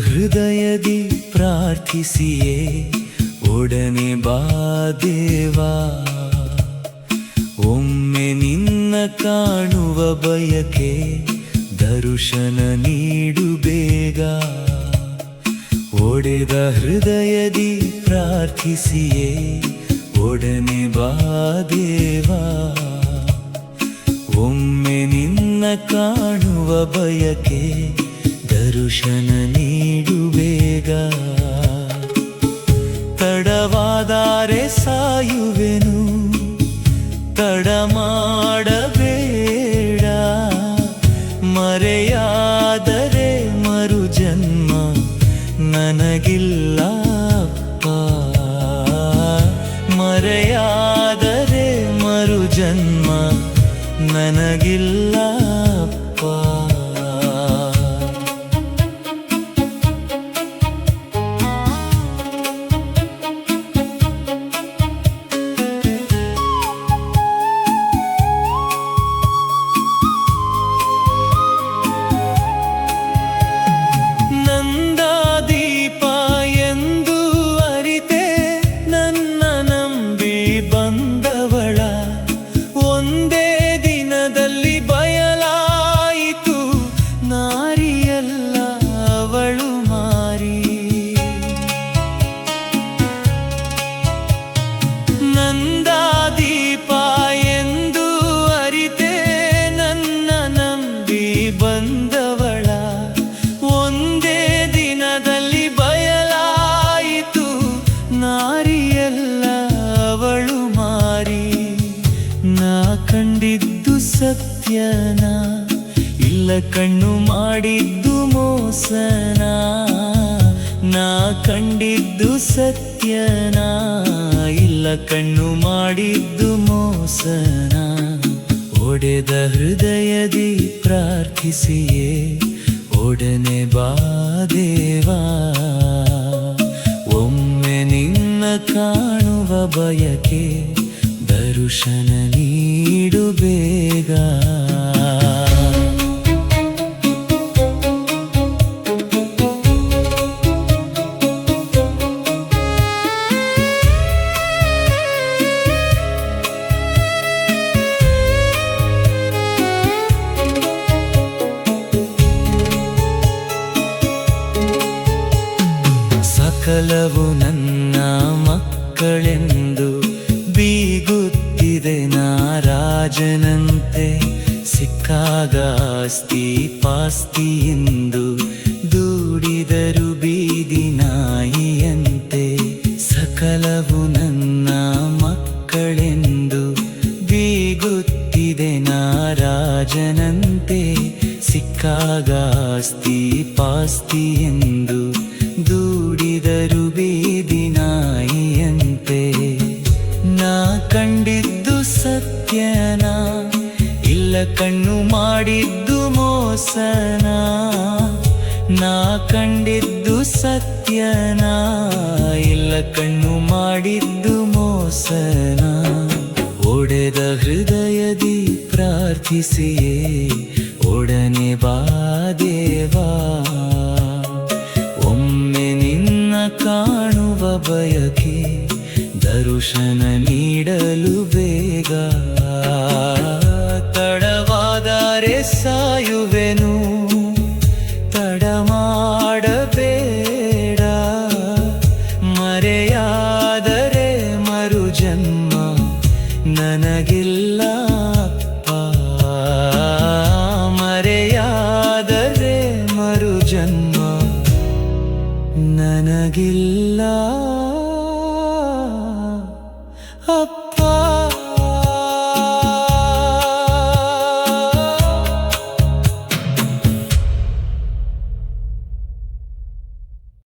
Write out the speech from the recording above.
ಹೃದಯದಿ ಪ್ರಾರ್ಥಿಸಿಯೇ ಒಡನೆ ಬಾ ದೇವಾ, ಒಮ್ಮೆ ನಿನ್ನ ಕಾಣುವ ಬಯಕೆ ದರ್ಶನ ನೀಡು ಬೇಗ. ಒಡೆದ ಹೃದಯದಿ ಪ್ರಾರ್ಥಿಸಿಯೇ ಒಡನೆ ಬಾ ದೇವಾ, ಒಮ್ಮೆ ನಿನ್ನ ಕಾಣುವ ಬಯಕೆ ದರ್ಶನ ನೀಡು ಬೇಗ. ತಡವಾದರೆ ಸಾಯುವೆನು, ತಡ ಮಾಡಬೇಡ, ಮರೆಯಾದರೆ ಮರು ಜನ್ಮ ನನಗಿಲ್ಲ ಅಪ್ಪ, ಮರೆಯಾದರೆ ಮರು ಜನ್ಮ ನನಗಿಲ್ಲ ಅಪ್ಪ. ಬಂದವಳ ಒಂದೇ ದಿನದಲ್ಲಿ ಬಯಲಾಯಿತು, ನಾರಿಯಲ್ಲ ಅವಳು ಮಾರಿ. ನಾ ಕಂಡಿದ್ದು ಸತ್ಯನ, ಇಲ್ಲ ಕಣ್ಣು ಮಾಡಿದ್ದು ಮೋಸನ. ನಾ ಕಂಡಿದ್ದು ಸತ್ಯನ, ಇಲ್ಲ ಕಣ್ಣು ಮಾಡಿದ್ದು ಮೋಸನ. ಒಡೆದ ಹೃದಯದಿ ಪ್ರಾರ್ಥಿಸಿಯೇ ಒಡನೆ ಬಾ ದೇವಾ, ಒಮ್ಮೆ ನಿನ್ನ ಕಾಣುವ ಬಯಕೆ ದರ್ಶನ ನೀಡು ಬೇಗ. ಸಕಲವು ನನ್ನ ಮಕ್ಕಳೆಂದು ಬೀಗುತ್ತಿದೆ ನಾ ರಾಜನಂತೆ, ಸಿಕ್ಕಾಗ ಆಸ್ತಿ ಪಾಸ್ತಿಯೆಂದು ದೂಡಿದರು ಬೀದಿ ನಾಯಿಯಂತೆ. ಸಕಲವು ನನ್ನ ಮಕ್ಕಳೆಂದು ಬೀಗುತ್ತಿದೆ ನಾ ರಾಜನಂತೆ, ಸಿಕ್ಕಾಗ ಆಸ್ತಿ ಪಾಸ್ತಿಯೆಂದು ದೂಡಿದರು ಬೀದಿ ನಾಯಿಯಂತೆ. ನಾ ಕಂಡಿದ್ದು ಸತ್ಯನ, ಇಲ್ಲ ಕಣ್ಣು ಮಾಡಿದ್ದು ಮೋಸನ. ನಾ ಕಂಡಿದ್ದು ಸತ್ಯನ, ಇಲ್ಲ ಕಣ್ಣು ಮಾಡಿದ್ದು ಮೋಸನ. ಒಡೆದ ಹೃದಯದಿ ಪ್ರಾರ್ಥಿಸಿಯೇ ಒಡನೆ ಬಾ ದೇವಾ, ಒಮ್ಮೆ ನಿನ್ನ ಕಾಣುವ ಬಯಕೆ ದರ್ಶನ ನೀಡಲು ಬೇಗ. ತಡವಾದರೆ ಸಾಯುವೆನು, ತಡ ಮಾಡಬೇಡ, ಮರೆಯಾದರೆ ಮರು ಜನ್ಮ ನನಗಿಲ್ಲ ಅಪ್ಪ, ಮರೆಯಾದರೆ ಮರು ಜನ್ಮ ನನಗಿಲ್ಲ.